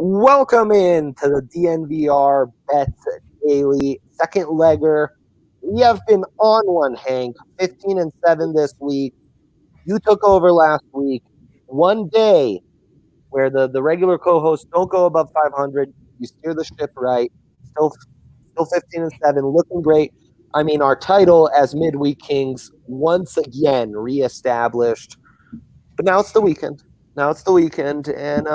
Welcome in to the DNVR Bets Daily second legger. We have been on one, Hank, 15-7 this week. You took over last week. One day where the regular co-hosts don't go above 500. You steer the ship right. Still 15-7, looking great. I mean, our title as midweek kings once again reestablished. But now it's the weekend. And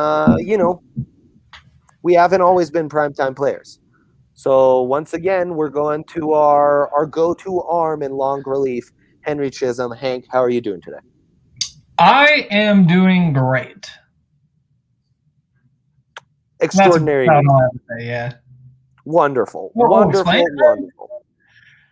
we haven't always been primetime players. So once again, we're going to our go-to arm in long relief, Henry Chishom. Hank, how are you doing today? I am doing great. Extraordinary. That's about all I have to say, yeah. Wonderful.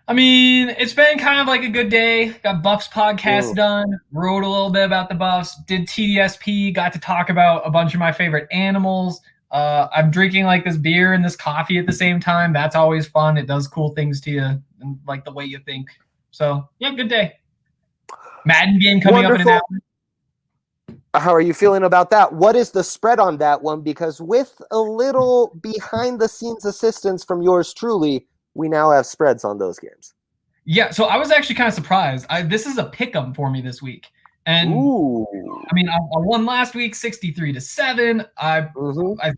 I mean, it's been kind of like a good day. Got Buffs podcast done, wrote a little bit about the Buffs, did TDSP, got to talk about a bunch of my favorite animals. I'm drinking like this beer and this coffee at the same time. That's always fun. It does cool things to you, and like the way you think. So, yeah, good day. Madden game coming up in an hour. How are you feeling about that? What is the spread on that one? Because with a little behind-the-scenes assistance from yours truly, we now have spreads on those games. Yeah, so I was actually kind of surprised. This is a pick-em for me this week. And, I mean, I won last week 63-7. I think I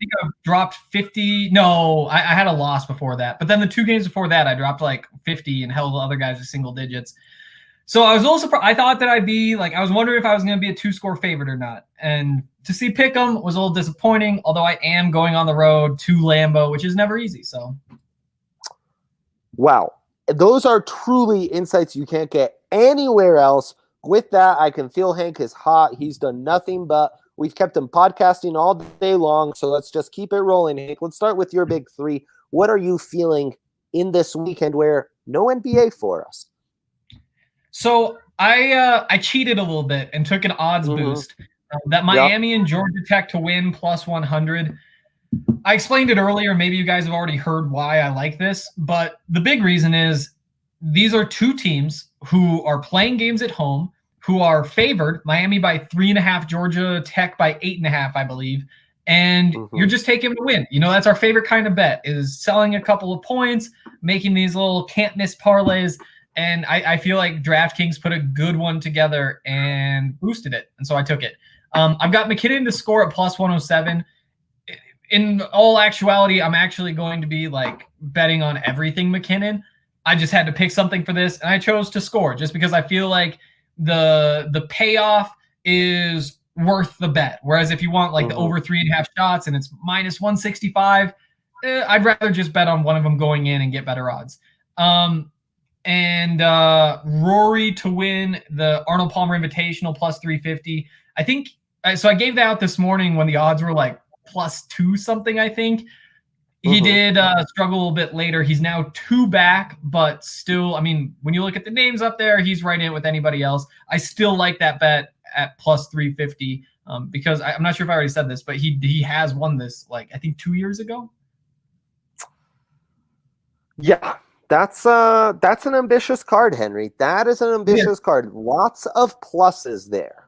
dropped 50. No, I had a loss before that. But then the two games before that, I dropped like 50 and held the other guys to single digits. So I was a little surprised. I thought that I'd be like, I was wondering if I was going to be a 2-score favorite or not. And to see pick'em was a little disappointing, although I am going on the road to Lambeau, which is never easy. So, wow. Those are truly insights you can't get anywhere else. With that, I can feel Hank is hot. He's done nothing but we've kept him podcasting all day long. So let's just keep it rolling, Hank. Let's start with your big three. What are you feeling in this weekend where no NBA for us? So I cheated a little bit and took an odds boost. That Miami and Georgia Tech to win plus 100. I explained it earlier. Maybe you guys have already heard why I like this. But the big reason is these are two teams who are playing games at home, who are favored. Miami by 3.5, Georgia Tech by 8.5, I believe. And you're just taking to win. You know, that's our favorite kind of bet, is selling a couple of points, making these little can't-miss parlays. And I feel like DraftKings put a good one together and boosted it. And so I took it. I've got MacKinnon to score at plus 107. In all actuality, I'm actually going to be like betting on everything MacKinnon. I just had to pick something for this, and I chose to score just because I feel like the payoff is worth the bet. Whereas if you want like the over 3.5 shots and it's minus 165, I'd rather just bet on one of them going in and get better odds. And Rory to win the Arnold Palmer Invitational plus 350. I think so. I gave that out this morning when the odds were like plus 2 something. I think he did struggle a little bit later. He's now 2 back, but still, I mean, when you look at the names up there, he's right in with anybody else. I still like that bet at plus 350 because I'm not sure if I already said this, but he has won this like I think 2 years ago. Yeah. That's an ambitious card, Henry. That is an ambitious card. Lots of pluses there.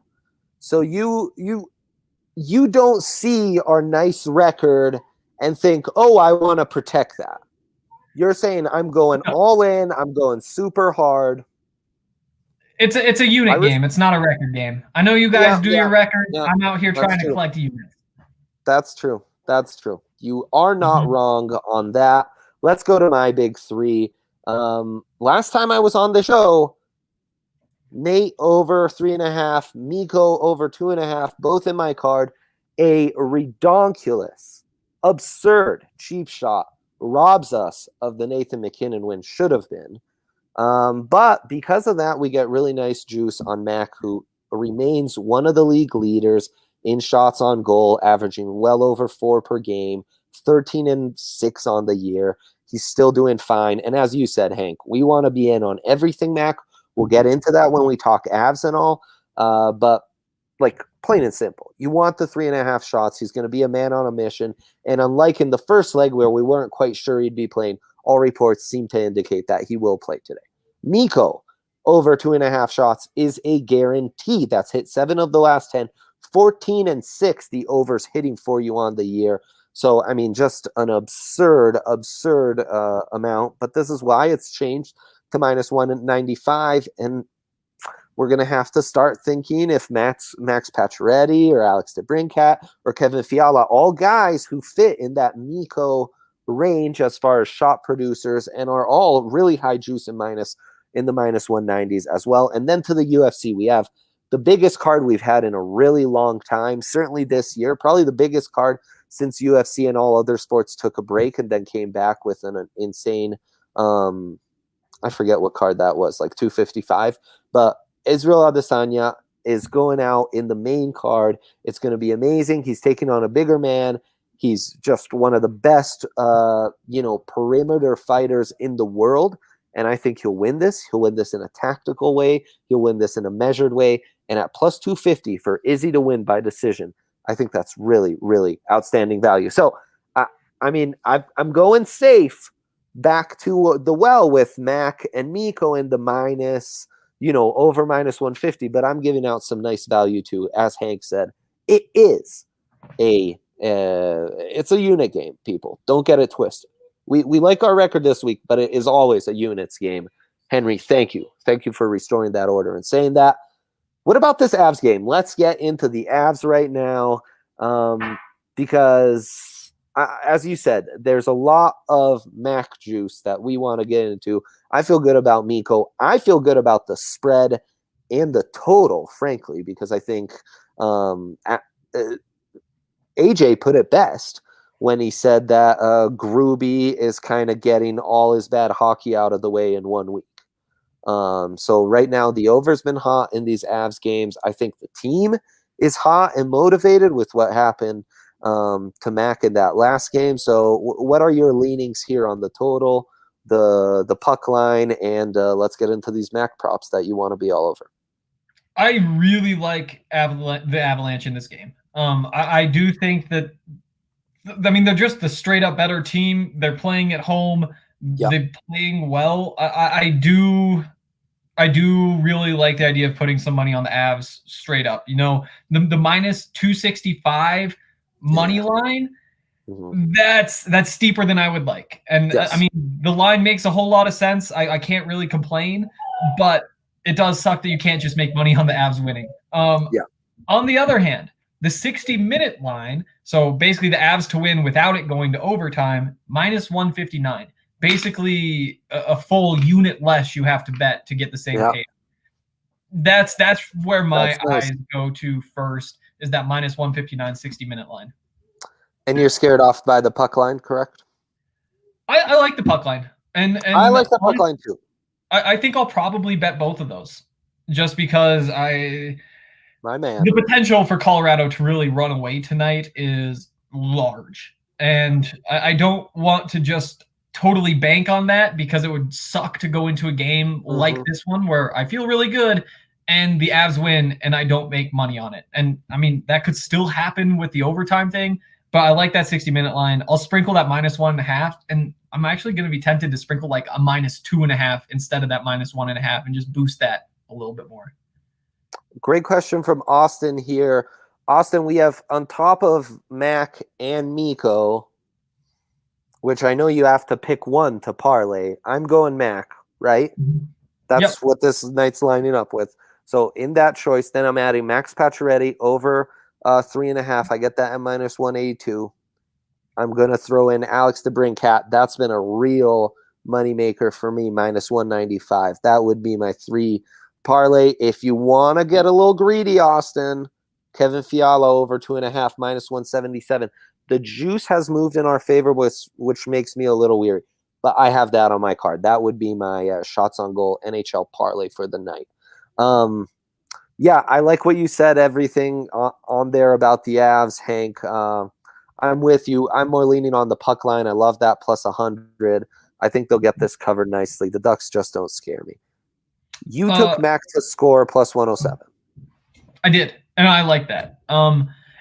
So you don't see our nice record and think, oh, I want to protect that. You're saying I'm going all in. I'm going super hard. It's a unit game. It's not a record game. I know you guys do your record. Yeah, I'm out here trying to collect units. That's true. You are not wrong on that. Let's go to my big three. Last time I was on the show, Nate over 3.5, Miko over 2.5, both in my card. A redonkulous, absurd cheap shot robs us of the Nathan MacKinnon win should have been. But because of that, we get really nice juice on Mac, who remains one of the league leaders in shots on goal, averaging well over 4 per game, 13-6 on the year. He's still doing fine. And as you said, Hank, we want to be in on everything, Mac. We'll get into that when we talk Avs and all. But like plain and simple, you want the 3.5 shots. He's going to be a man on a mission. And unlike in the first leg where we weren't quite sure he'd be playing, all reports seem to indicate that he will play today. Miko over 2.5 shots is a guarantee. That's hit 7 of the last 10, 14-6 the overs hitting for you on the year. So, I mean, just an absurd amount. But this is why it's changed to minus 195. And we're going to have to start thinking if Max Pacioretty or Alex DeBrincat or Kevin Fiala, all guys who fit in that Mikko range as far as shot producers and are all really high juice and minus in the minus 190s as well. And then to the UFC, we have the biggest card we've had in a really long time, certainly this year, probably the biggest card since UFC and all other sports took a break and then came back with an insane, I forget what card that was, like 255. But Israel Adesanya is going out in the main card. It's going to be amazing. He's taking on a bigger man. He's just one of the best, perimeter fighters in the world. And I think he'll win this. He'll win this in a tactical way. He'll win this in a measured way. And at plus 250 for Izzy to win by decision, I think that's really, really outstanding value. So, I'm going safe back to the well with Mac and Mikko in the minus, over minus 150. But I'm giving out some nice value too. As Hank said, it is it's a unit game, people. Don't get it twisted. We like our record this week, but it is always a units game. Henry, thank you. Thank you for restoring that order and saying that. What about this Avs game? Let's get into the Avs right now because, as you said, there's a lot of Mac juice that we want to get into. I feel good about Mikko. I feel good about the spread and the total, frankly, because I think AJ put it best when he said that Gruby is kind of getting all his bad hockey out of the way in 1 week. So right now the over's been hot in these Avs games. I think the team is hot and motivated with what happened to Mac in that last game. So what are your leanings here on the total, the puck line, and let's get into these Mac props that you want to be all over? I really like the Avalanche in this game. I do think that, they're just the straight up better team. They're playing at home. Yep. They're playing well. I do really like the idea of putting some money on the Avs straight up. The minus 265 money line, that's steeper than I would like. And yes. The line makes a whole lot of sense. I can't really complain, but it does suck that you can't just make money on the Avs winning. On the other hand, the 60-minute line, so basically the Avs to win without it going to overtime, minus 159. Basically a full unit less you have to bet to get the same pay. That's where my eyes go to first, is that minus 159 60-minute line. And you're scared off by the puck line, correct? I like the puck line. And I like the puck line too. I think I'll probably bet both of those just because my man. The potential for Colorado to really run away tonight is large. And I don't want to just totally bank on that because it would suck to go into a game like this one where I feel really good and the Avs win and I don't make money on it. And that could still happen with the overtime thing, but I like that 60-minute line. I'll sprinkle that minus 1.5, and I'm actually going to be tempted to sprinkle like a minus 2.5 instead of that minus 1.5 and just boost that a little bit more. Great question from Austin here. Austin, we have on top of Mac and Mikko, which I know you have to pick one to parlay. I'm going Mac, right? That's what this night's lining up with. So in that choice, then I'm adding Max Pacioretty over 3.5. I get that at minus 182. I'm going to throw in Alex DeBrincat. That's been a real moneymaker for me, minus 195. That would be my 3 parlay. If you want to get a little greedy, Austin, Kevin Fiala over 2.5, minus 177. The juice has moved in our favor, which makes me a little weary. But I have that on my card. That would be my shots on goal NHL parlay for the night. I like what you said, everything on there about the Avs, Hank. I'm with you. I'm more leaning on the puck line. I love that plus 100. I think they'll get this covered nicely. The Ducks just don't scare me. You took Max to score plus 107. I did, and I like that.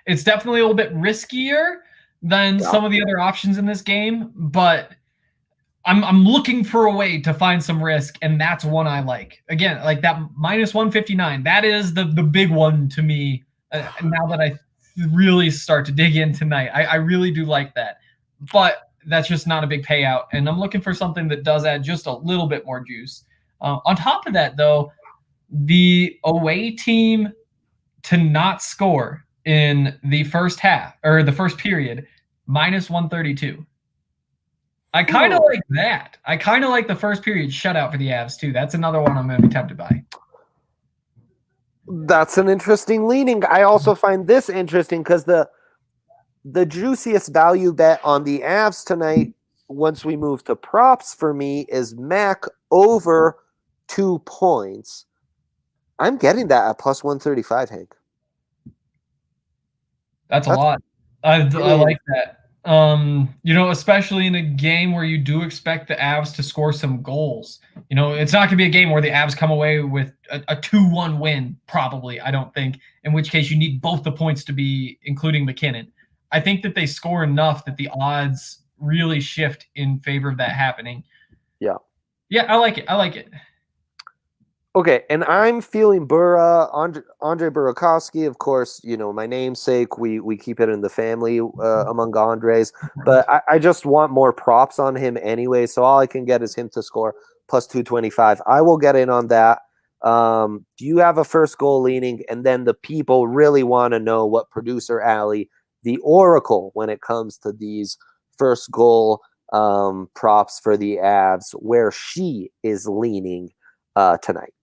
It's definitely a little bit riskier than some of the other options in this game, but I'm looking for a way to find some risk, and that's one I like. Again, like that minus 159, that is the big one to me. Now that I really start to dig in tonight. I really do like that. But that's just not a big payout. And I'm looking for something that does add just a little bit more juice. On top of that, though, the away team to not score in the first half or the first period, minus 132. I kind of like that. I kind of like the first period shutout for the Avs, too. That's another one I'm going to be tempted by. That's an interesting leaning. I also find this interesting because the juiciest value bet on the Avs tonight, once we move to props for me, is Mac over 2 points. I'm getting that at plus 135, Hank. That's a lot. I like that. Especially in a game where you do expect the Avs to score some goals. It's not going to be a game where the Avs come away with a 2-1 win, probably, I don't think, in which case you need both the points to be including MacKinnon. I think that they score enough that the odds really shift in favor of that happening. Yeah. Yeah, I like it. Okay, and I'm feeling Andre Burakovsky, of course, my namesake. We keep it in the family among Andres, but I just want more props on him anyway, so all I can get is him to score plus 225. I will get in on that. Do you have a first goal leaning? And then the people really want to know what producer Allie, the oracle when it comes to these first goal props for the Avs, where she is leaning tonight.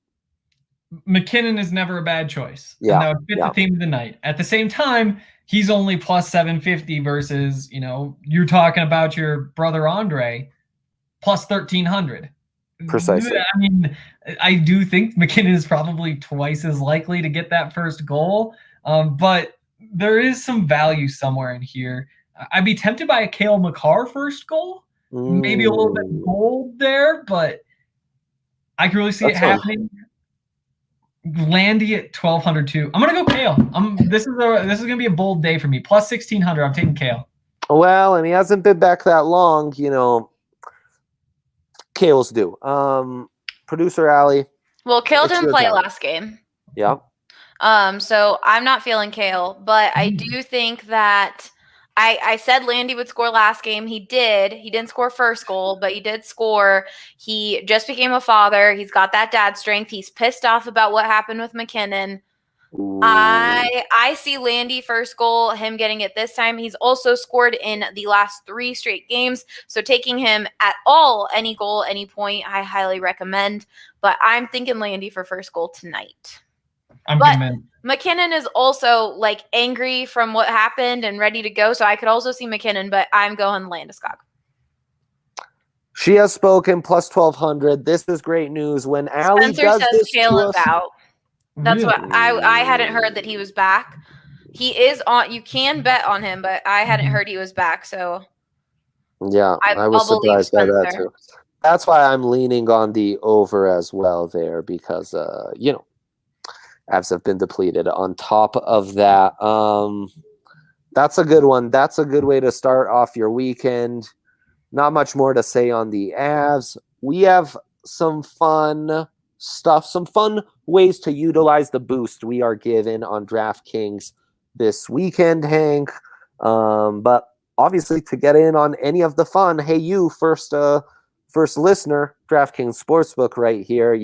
MacKinnon is never a bad choice. Yeah, and that would fit the theme of the night. At the same time, he's only plus 750 versus, you're talking about your brother Andre plus 1,300. Precisely. I mean, I do think MacKinnon is probably twice as likely to get that first goal, but there is some value somewhere in here. I'd be tempted by a Cale Makar first goal. Maybe a little bit bold there, but I can really see it happening. Landy at 1,200 too. I'm gonna go Cale. This is gonna be a bold day for me. Plus 1,600. I'm taking Cale. Well, and he hasn't been back that long. Cale's due. Producer Allie. Well, Cale didn't play last game. Yeah. So I'm not feeling Cale, but I do think that I said Landy would score last game. He did. He didn't score first goal, but he did score. He just became a father. He's got that dad strength. He's pissed off about what happened with MacKinnon. Ooh. I see Landy first goal, him getting it this time. He's also scored in the last 3 straight games. So taking him at all, any goal, any point, I highly recommend. But I'm thinking Landy for first goal tonight. But MacKinnon is also angry from what happened and ready to go. So I could also see MacKinnon, but I'm going Landeskog. She has spoken plus 1,200. This is great news. When Allie Spencer does says this Cale is out. That's what I hadn't heard that he was back. He is on. You can bet on him, but I hadn't heard he was back. So yeah, I was surprised by that too. That's why I'm leaning on the over as well there because Avs have been depleted. On top of that, that's a good one. That's a good way to start off your weekend. Not much more to say on the Avs. We have some fun stuff, some fun ways to utilize the boost we are given on DraftKings this weekend, Hank. But obviously, to get in on any of the fun, hey, you first listener, DraftKings Sportsbook right here.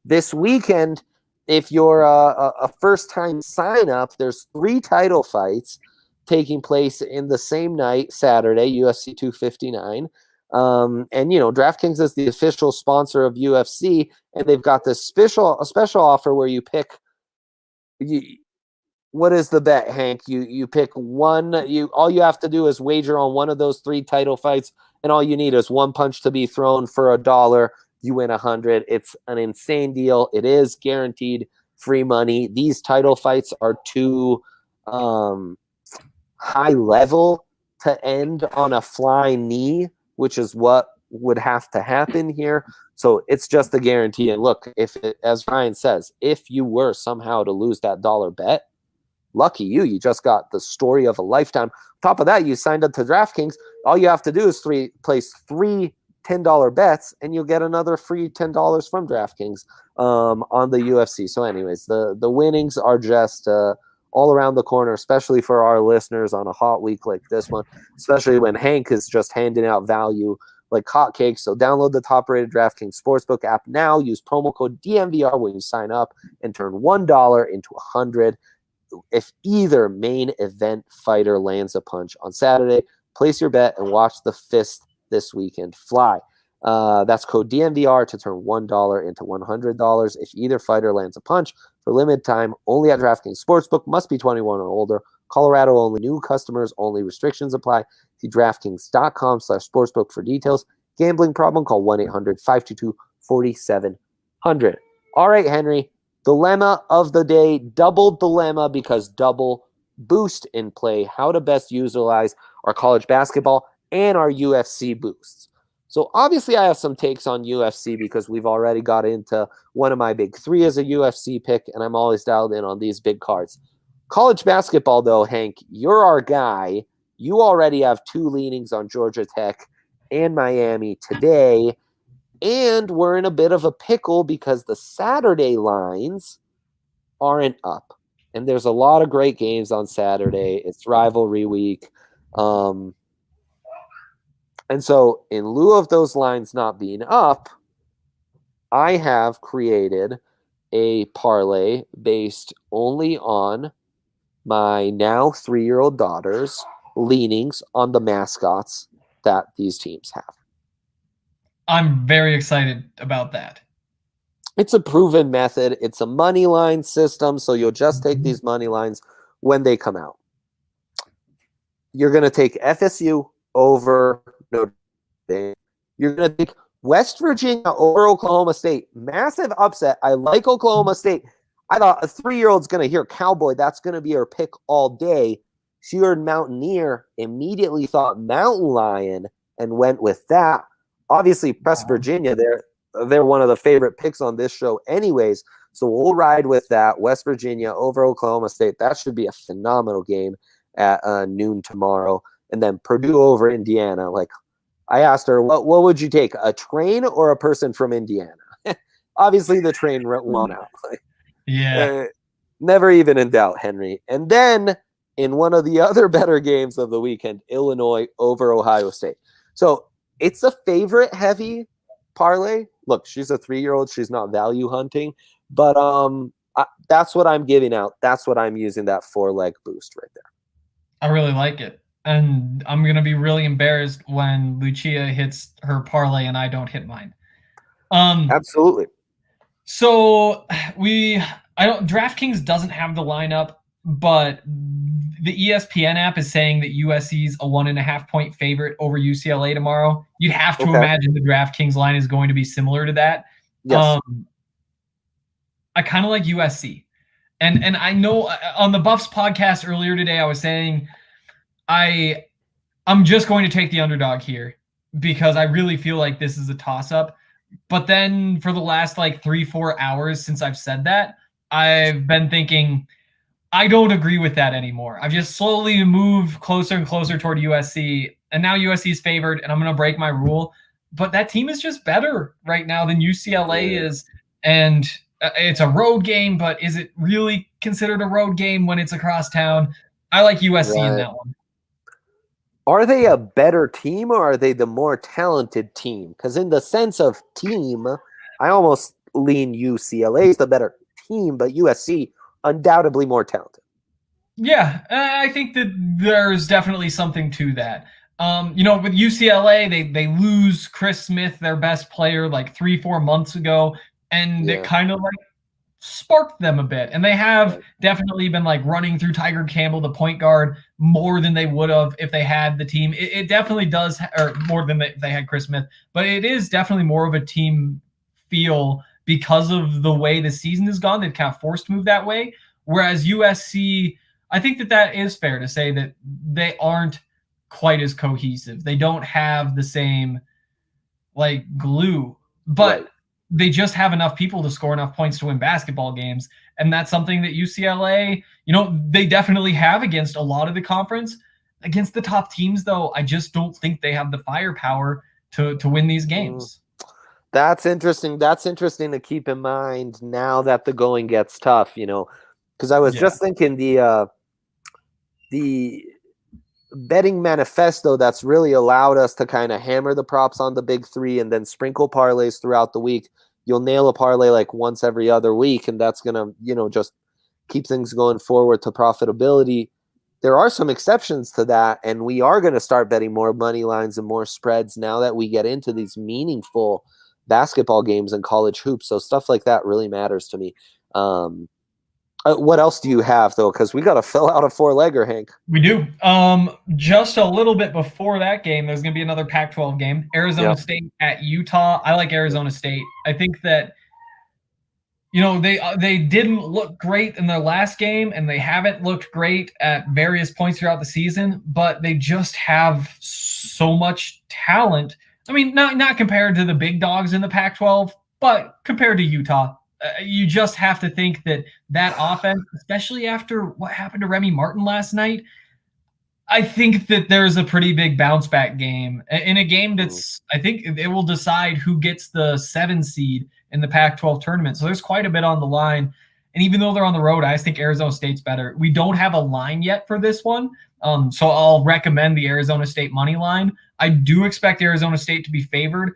This weekend, if you're a first-time sign-up, there's 3 title fights taking place in the same night, Saturday, UFC 259. And, DraftKings is the official sponsor of UFC, and they've got this special offer where you pick what is the bet, Hank? You pick one. All you have to do is wager on one of those 3 title fights, and all you need is one punch to be thrown for $1. You win 100. It's an insane deal. It is guaranteed free money. These title fights are too high level to end on a flying knee, which is what would have to happen here. So it's just a guarantee. And look, as Ryan says, if you were somehow to lose that $1 bet, lucky you just got the story of a lifetime. On top of that, you signed up to DraftKings. All you have to do is place 3 $10 bets, and you'll get another free $10 from DraftKings on the UFC. So anyways, the winnings are just all around the corner, especially for our listeners on a hot week like this one, especially when Hank is just handing out value like hotcakes. So download the top-rated DraftKings Sportsbook app now. Use promo code DNVR when you sign up and turn $1 into $100 if either main event fighter lands a punch on Saturday. Place your bet and watch the fist this weekend fly. That's code DNVR to turn $1 into $100 if either fighter lands a punch. For limited time, only at DraftKings Sportsbook. Must be 21 or older. Colorado only. New customers only. Restrictions apply. See DraftKings.com/sportsbook for details. Gambling problem? Call 1-800-522-4700. All right, Henry. Dilemma of the day. Double dilemma because double boost in play. How to best utilize our college basketball and our UFC boosts. So obviously I have some takes on UFC because we've already got into one of my big three as a UFC pick, and I'm always dialed in on these big cards. College basketball, though, Hank, you're our guy. You already have two leanings on Georgia Tech and Miami today, and we're in a bit of a pickle because the Saturday lines aren't up. And there's a lot of great games on Saturday. It's rivalry week. And so in lieu of those lines not being up, I have created a parlay based only on my now 3-year-old daughter's leanings on the mascots that these teams have. I'm very excited about that. It's a proven method. It's a money line system, so you'll just take these money lines when they come out. You're going to take FSU over Notre Dame. You're going to take West Virginia over Oklahoma State. Massive upset. I like Oklahoma State. I thought a 3-year-old's going to hear Cowboy. That's going to be her pick all day. She heard Mountaineer, immediately thought Mountain Lion, and went with that. Obviously, West Virginia, they're one of the favorite picks on this show anyways, so we'll ride with that. West Virginia over Oklahoma State. That should be a phenomenal game at noon tomorrow. And then Purdue over Indiana. Like, I asked her, what would you take, a train or a person from Indiana? Obviously, the train won out. Yeah. Never even in doubt, Henry. And then in one of the other better games of the weekend, Illinois over Ohio State. So it's a favorite-heavy parlay. Look, she's a 3-year-old. She's not value hunting. But that's what I'm giving out. That's what I'm using that 4-leg boost right there. I really like it. And I'm going to be really embarrassed when Lucia hits her parlay and I don't hit mine. Absolutely. So DraftKings doesn't have the lineup, but the ESPN app is saying that USC's a 1.5-point favorite over UCLA tomorrow. You'd have to imagine the DraftKings line is going to be similar to that. Yes. I kind of like USC. And I know on the Buffs podcast earlier today, I was saying I'm just going to take the underdog here because I really feel like this is a toss-up. But then for the last 3-4 hours since I've said that, I've been thinking I don't agree with that anymore. I've just slowly moved closer and closer toward USC, and now USC is favored, and I'm going to break my rule. But that team is just better right now than UCLA is, and it's a road game, but is it really considered a road game when it's across town? I like USC in that one. Are they a better team or are they the more talented team? Because in the sense of team, I almost lean UCLA is the better team, but USC undoubtedly more talented. Yeah, I think that there's definitely something to that. With UCLA, they lose Chris Smith, their best player, 3-4 months ago, and it kind of sparked them a bit. And they have definitely been running through Tiger Campbell, the point guard, more than they would have if they had the team. It definitely does, or more than they had Chris Smith, but it is definitely more of a team feel because of the way the season has gone. They've kind of forced to move that way. Whereas USC, I think that is fair to say that they aren't quite as cohesive. They don't have the same glue, but they just have enough people to score enough points to win basketball games. And that's something that UCLA, they definitely have against a lot of the conference. Against the top teams, though, I just don't think they have the firepower to win these games. That's interesting. That's interesting to keep in mind now that the going gets tough. Because I was just thinking the betting manifesto that's really allowed us to kind of hammer the props on the big three and then sprinkle parlays throughout the week. You'll nail a parlay like once every other week, and that's going to, just keep things going forward to profitability. There are some exceptions to that, and we are going to start betting more money lines and more spreads now that we get into these meaningful basketball games and college hoops. So stuff like that really matters to me. What else do you have, though? Because we got to fill out a 4-legger, Hank. We do. Just a little bit before that game, there's going to be another Pac-12 game. Arizona State at Utah. I like Arizona State. I think that, they didn't look great in their last game, and they haven't looked great at various points throughout the season, but they just have so much talent. I mean, not compared to the big dogs in the Pac-12, but compared to Utah. You just have to think that offense, especially after what happened to Remy Martin last night, I think that there's a pretty big bounce back game in a game that's, I think it will decide who gets the 7 seed in the Pac-12 tournament. So there's quite a bit on the line. And even though they're on the road, I think Arizona State's better. We don't have a line yet for this one. So I'll recommend the Arizona State money line. I do expect Arizona State to be favored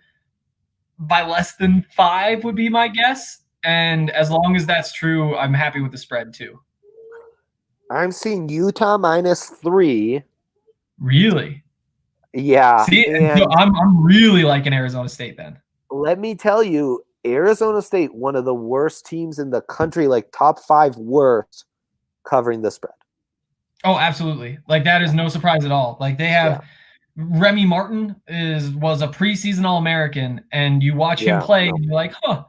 by less than 5 would be my guess. And as long as that's true, I'm happy with the spread too. I'm seeing Utah -3. Really? Yeah. See, so I'm really liking Arizona State then. Let me tell you, Arizona State, one of the worst teams in the country, like top 5 worst, covering the spread. Oh, absolutely. Like that is no surprise at all. Like they have Remy Martin was a preseason All-American, and you watch him play and you're like, huh.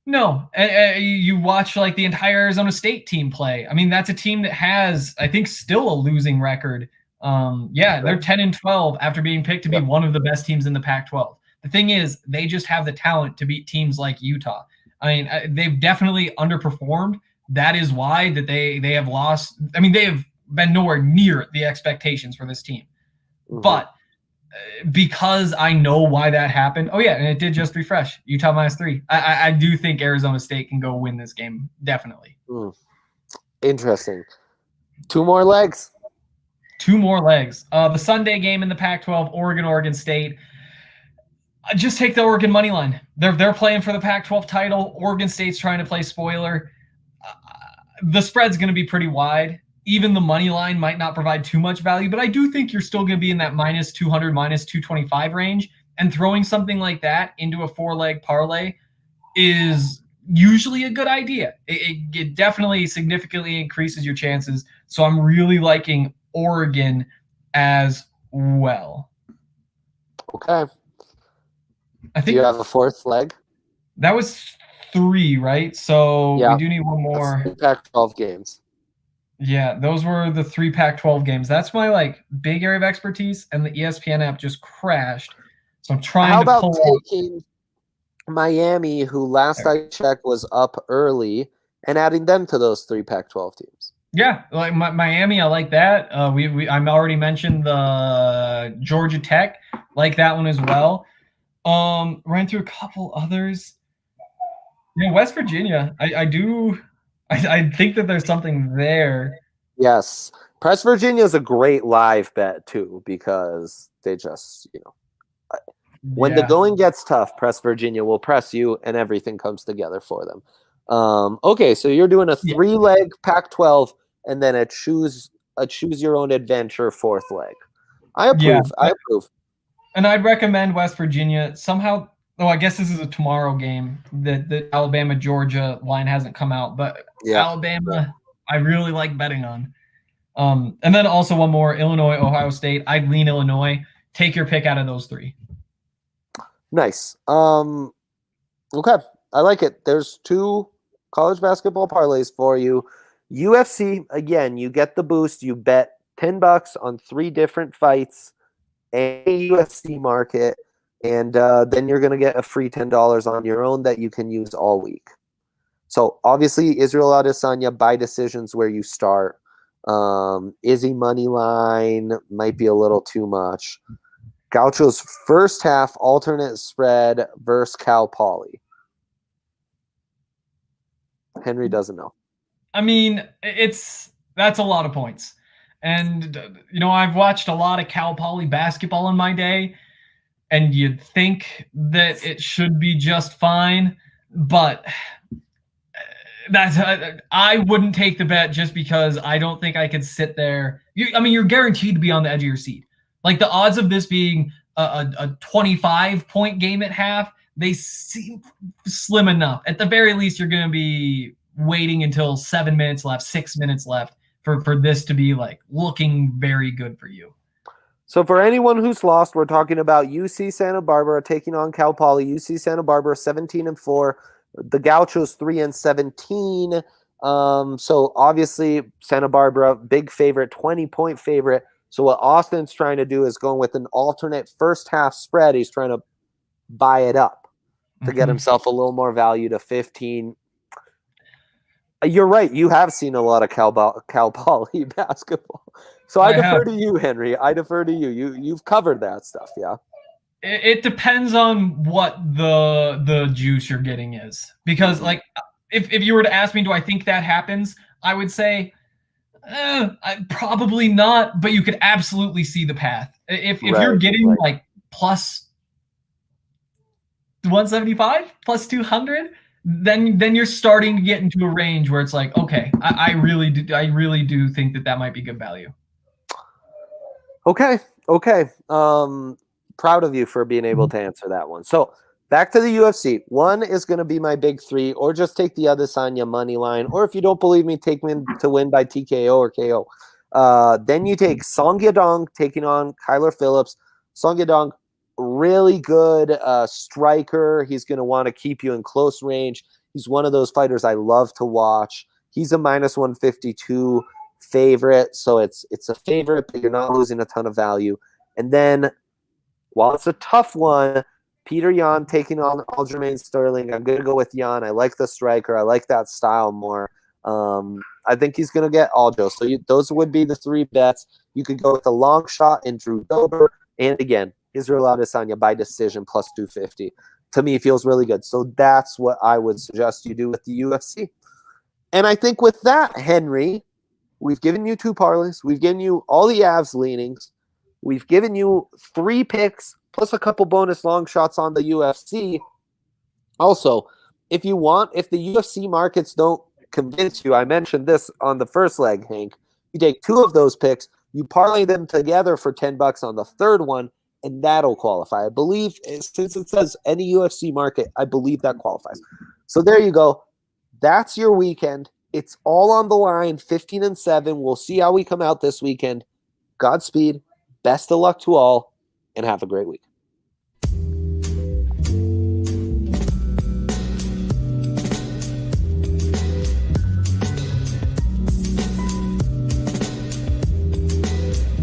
No, you watch like the entire Arizona State team play. I mean, that's a team that has, I think, still a losing record. They're 10-12 after being picked to be one of the best teams in the Pac-12. The thing is, they just have the talent to beat teams like Utah. I mean, they've definitely underperformed. That is why that they have lost. I mean, they have been nowhere near the expectations for this team. Mm-hmm. But because I know why that happened. Oh, yeah, and it did just refresh. Utah -3. I do think Arizona State can go win this game, definitely. Interesting. 2 more legs. 2 more legs. The Sunday game in the Pac-12, Oregon State. Just take the Oregon money line. They're playing for the Pac-12 title. Oregon State's trying to play spoiler. The spread's going to be pretty wide. Even the money line might not provide too much value, but I do think you're still going to be in that -200, -225 range. And throwing something like that into a 4-leg parlay is usually a good idea. It definitely significantly increases your chances. So I'm really liking Oregon as well. Okay. I think do you have a 4th leg? That was 3, right? So we do need one more. That's 3 Pac-12 games. Yeah, those were the 3 Pac-12 games. That's my big area of expertise, and the ESPN app just crashed. So I'm trying to pull. How about taking Miami, who last I checked was up early, and adding them to those 3 Pac-12 teams? Yeah, like Miami, I like that. I'm already mentioned the Georgia Tech, like that one as well. Ran through a couple others. Yeah, West Virginia. I think that there's something there. Yes. Press Virginia is a great live bet, too, because they just, when the going gets tough, Press Virginia will press you, and everything comes together for them. Okay, so you're doing a 3-leg Pac-12, and then a choose your own adventure 4th leg. I approve. Yeah. I approve. And I'd recommend West Virginia somehow. Oh, I guess this is a tomorrow game. The Alabama-Georgia line hasn't come out, but Alabama, I really like betting on. And then also one more, Illinois, Ohio State. I'd lean Illinois. Take your pick out of those 3. Nice. Okay, I like it. There's 2 college basketball parlays for you. UFC, again, you get the boost. You bet $10 on 3 different fights, a UFC market. And then you're going to get a free $10 on your own that you can use all week. So obviously Israel Adesanya by decisions where you start. Izzy money line might be a little too much. Gaucho's first half alternate spread versus Cal Poly. Henry doesn't know. I mean, that's a lot of points. And, I've watched a lot of Cal Poly basketball in my day, and you'd think that it should be just fine, but I wouldn't take the bet just because I don't think I could sit there. You're guaranteed to be on the edge of your seat. Like the odds of this being a 25-point game at half, they seem slim enough. At the very least, you're going to be waiting until 7 minutes left, 6 minutes left for this to be like looking very good for you. So for anyone who's lost, we're talking about UC Santa Barbara taking on Cal Poly. UC Santa Barbara 17-4. The Gauchos 3-17. So obviously Santa Barbara, big favorite, 20-point favorite. So what Austin's trying to do is going with an alternate first half spread. He's trying to buy it up to get himself a little more value to 15. You're right. You have seen a lot of Cal Poly basketball. So I defer to you, Henry. I defer to you. You've covered that stuff, yeah? It depends on what the juice you're getting is. Because, like, if you were to ask me, do I think that happens? I would say probably not, but you could absolutely see the path. If you're getting, like, plus 175, plus 200, then you're starting to get into a range where it's like, okay, I really do think that might be good value. Okay. Proud of you for being able to answer that one. So back to the UFC. One is going to be my big three, or just take the Adesanya money line, or if you don't believe me, take me to win by TKO or KO. Then you take Song Yadong taking on Kyler Phillips. Song Yadong, really good striker. He's going to want to keep you in close range. He's one of those fighters I love to watch. He's a minus 152 favorite, so it's a favorite, but you're not losing a ton of value. And then, while it's a tough one, Peter Yan taking on Aljamain Sterling. I'm going to go with Yan. I like the striker. I like that style more. I think he's going to get Aljo. So those would be the three bets. You could go with a long shot in Drew Dober. And again, Israel Adesanya by decision plus 250. To me, feels really good. So that's what I would suggest you do with the UFC. And I think with that, Henry, we've given you two parlays. We've given you all the Avs leanings. We've given you 3 picks plus a couple bonus long shots on the UFC. Also, if the UFC markets don't convince you, I mentioned this on the first leg, Hank, you take 2 of those picks, you parlay them together for $10 on the third one, and that'll qualify. I believe, since it says any UFC market, I believe that qualifies. So there you go. That's your weekend. It's all on the line, 15-7. We'll see how we come out this weekend. Godspeed. Best of luck to all, and have a great week.